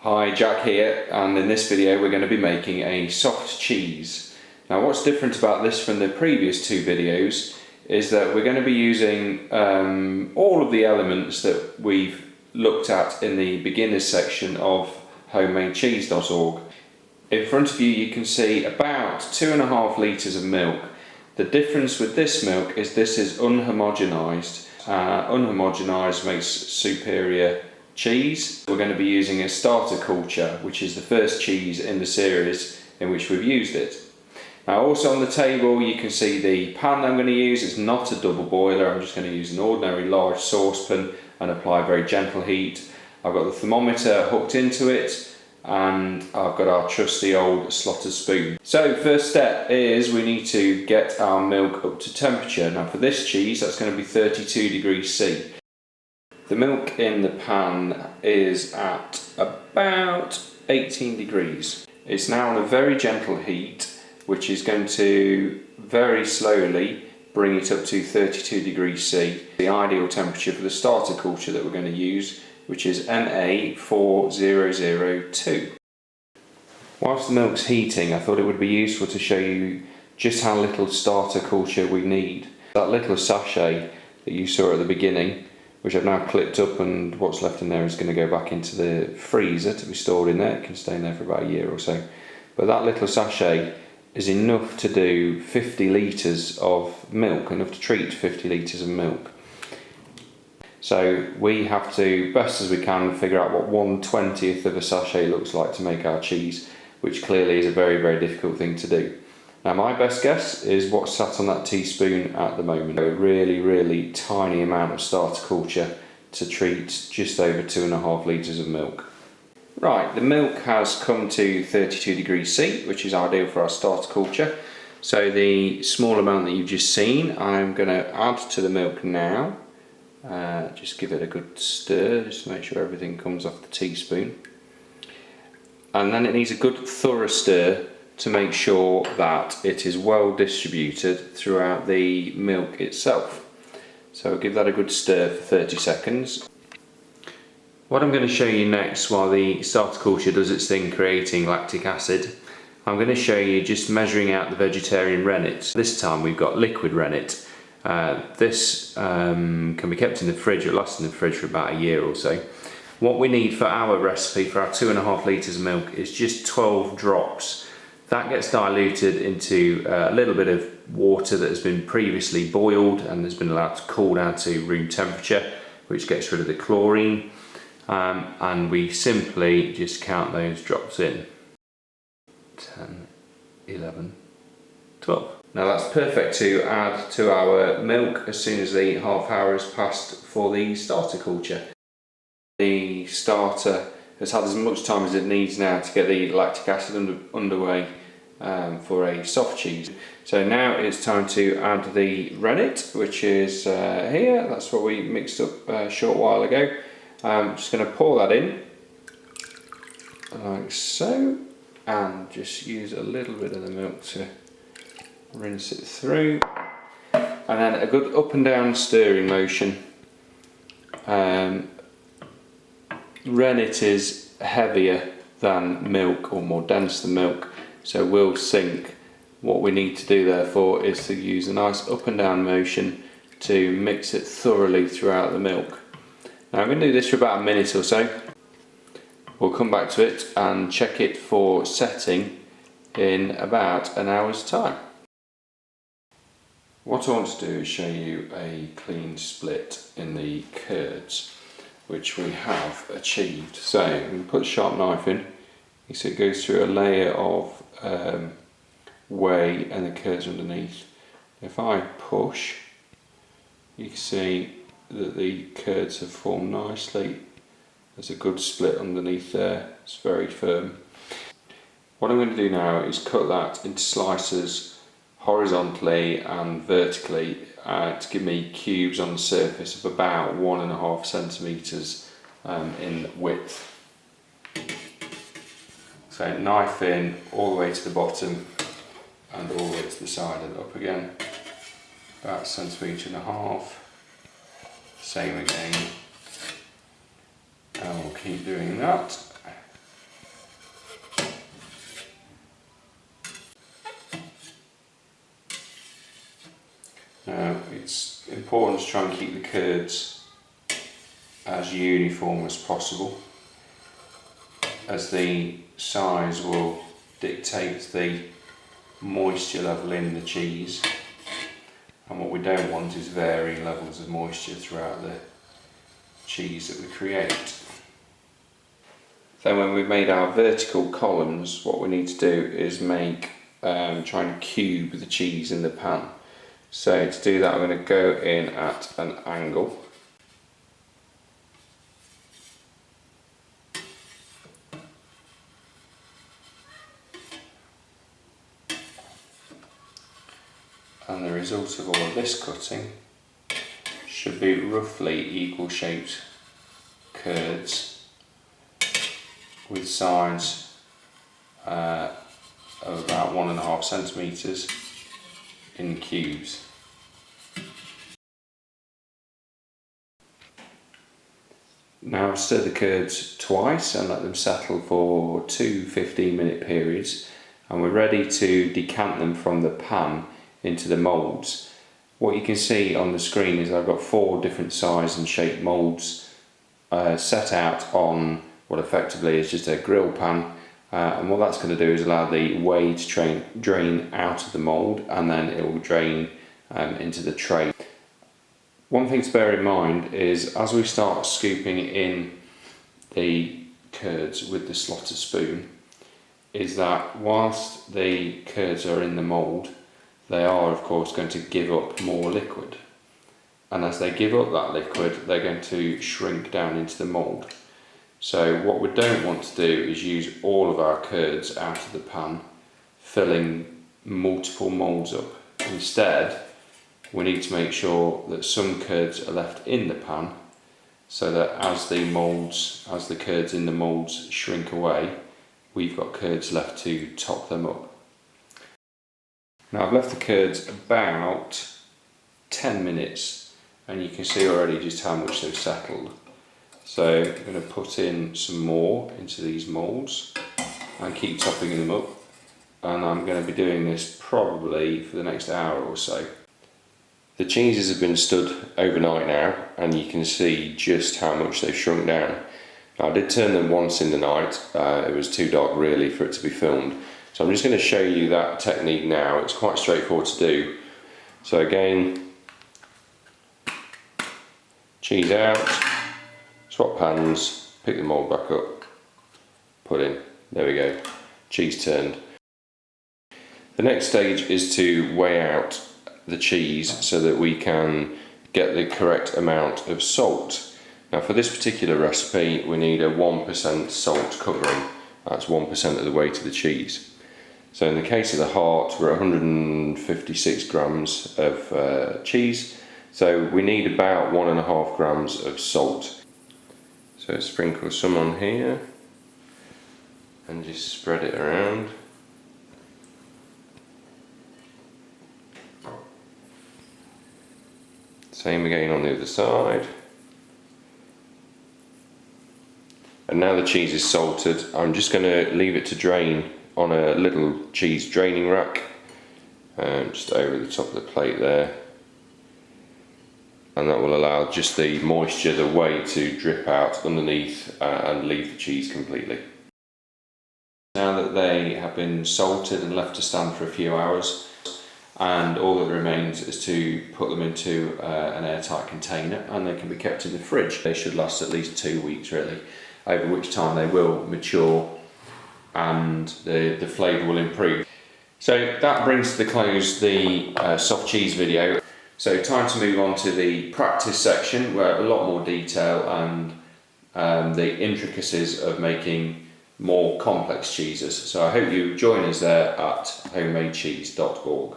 Hi, Jack here, and in this video we're going to be making a soft cheese. Now what's different about this from the previous two videos is that we're going to be using all of the elements that we've looked at in the beginners section of HomemadeCheese.org. In front of you you can see about 2.5 litres of milk. The difference with this milk is this is unhomogenised. Unhomogenised makes superior cheese. We're going to be using a starter culture, which is the first cheese in the series in which we've used it. Now also on the table you can see the pan that I'm going to use. It's not a double boiler, I'm just going to use an ordinary large saucepan and apply very gentle heat. I've got the thermometer hooked into it and I've got our trusty old slotted spoon. So first step is we need to get our milk up to temperature. Now for this cheese that's going to be 32 degrees C. The milk in the pan is at about 18 degrees. It's now on a very gentle heat, which is going to very slowly bring it up to 32 degrees C, the ideal temperature for the starter culture that we're going to use, which is NA4002. Whilst the milk's heating, I thought it would be useful to show you just how little starter culture we need. That little sachet that you saw at the beginning, which I've now clipped up, and what's left in there is going to go back into the freezer to be stored in there. It can stay in there for about a year or so. But that little sachet is enough to do 50 litres of milk, enough to treat 50 litres of milk. So we have to, best as we can, figure out what 1/20th of a sachet looks like to make our cheese, which clearly is a very, very difficult thing to do. Now my best guess is what's sat on that teaspoon at the moment. A really, really tiny amount of starter culture to treat just over 2.5 litres of milk. Right, the milk has come to 32 degrees C, which is ideal for our starter culture. So the small amount that you've just seen, I'm going to add to the milk now. Just give it a good stir, just to make sure everything comes off the teaspoon. And then it needs a good thorough stir to make sure that it is well distributed throughout the milk itself. So give that a good stir for 30 seconds. What I'm going to show you next, while the starter culture does its thing creating lactic acid, I'm going to show you just measuring out the vegetarian rennet. This time we've got liquid rennet. This can be kept in the fridge, it'll last in the fridge for about a year or so. What we need for our recipe, for our 2.5 litres of milk, is just 12 drops. That gets diluted into a little bit of water that has been previously boiled and has been allowed to cool down to room temperature, which gets rid of the chlorine. And we simply just count those drops in. 10, 11, 12. Now that's perfect to add to our milk as soon as the half hour has passed for the starter culture. The starter has had as much time as it needs now to get the lactic acid underway for a soft cheese. So now it's time to add the rennet, which is here. That's what we mixed up a short while ago. I'm just going to pour that in like so, and just use a little bit of the milk to rinse it through, and then a good up and down stirring motion. Rennet is heavier than milk, or more dense than milk, so we'll sink. What we need to do therefore is to use a nice up and down motion to mix it thoroughly throughout the milk. Now I'm going to do this for about a minute or so. We'll come back to it and check it for setting in about an hour's time. What I want to do is show you a clean split in the curds, which we have achieved. So I'm going to put a sharp knife in. You see it goes through a layer of whey and the curds underneath. If I push, you can see that the curds have formed nicely. There's a good split underneath there, it's very firm. What I'm going to do now is cut that into slices horizontally and vertically to give me cubes on the surface of about 1.5 centimetres in width. So knife in all the way to the bottom and all the way to the side and up again, about 1.5 centimetres. Same again, and we'll keep doing that. important to try and keep the curds as uniform as possible, as the size will dictate the moisture level in the cheese, and what we don't want is varying levels of moisture throughout the cheese that we create. Then when we've made our vertical columns, what we need to do is try and cube the cheese in the pan. So to do that, I'm going to go in at an angle. And the result of all of this cutting should be roughly equal shaped curds with sides of about 1.5 centimetres in cubes. Now stir the curds twice and let them settle for 2 15-minute periods, and we're ready to decant them from the pan into the moulds. What you can see on the screen is I've got 4 different size and shape moulds set out on what effectively is just a grill pan, and what that's going to do is allow the whey to drain out of the mould, and then it will drain into the tray. One thing to bear in mind is as we start scooping in the curds with the slotted spoon, is that whilst the curds are in the mould, they are of course going to give up more liquid, and as they give up that liquid, they're going to shrink down into the mould. So what we don't want to do is use all of our curds out of the pan, filling multiple moulds up. Instead, we need to make sure that some curds are left in the pan, so that as the curds in the moulds shrink away, we've got curds left to top them up. Now I've left the curds about 10 minutes, and you can see already just how much they've settled. So I'm going to put in some more into these moulds and keep topping them up, and I'm going to be doing this probably for the next hour or so. The cheeses have been stood overnight now, and you can see just how much they've shrunk down. Now, I did turn them once in the night, it was too dark really for it to be filmed, so I'm just going to show you that technique now. It's quite straightforward to do. So again, cheese out, swap pans, pick the mould back up, put in, there we go, cheese turned. The next stage is to weigh out the cheese so that we can get the correct amount of salt. Now for this particular recipe we need a 1% salt covering, that's 1% of the weight of the cheese. So in the case of the heart we're at 156 grams of cheese, so we need about 1.5 grams of salt. So sprinkle some on here and just spread it around. Same again on the other side. And now the cheese is salted, I'm just going to leave it to drain on a little cheese draining rack, just over the top of the plate there. And that will allow just the moisture, the whey, to drip out underneath and leave the cheese completely. Now that they have been salted and left to stand for a few hours, and all that remains is to put them into an airtight container, and they can be kept in the fridge. They should last at least 2 weeks really, over which time they will mature and the flavour will improve. So that brings to the close the soft cheese video. So time to move on to the practice section, where a lot more detail and the intricacies of making more complex cheeses. So I hope you join us there at HomemadeCheese.org.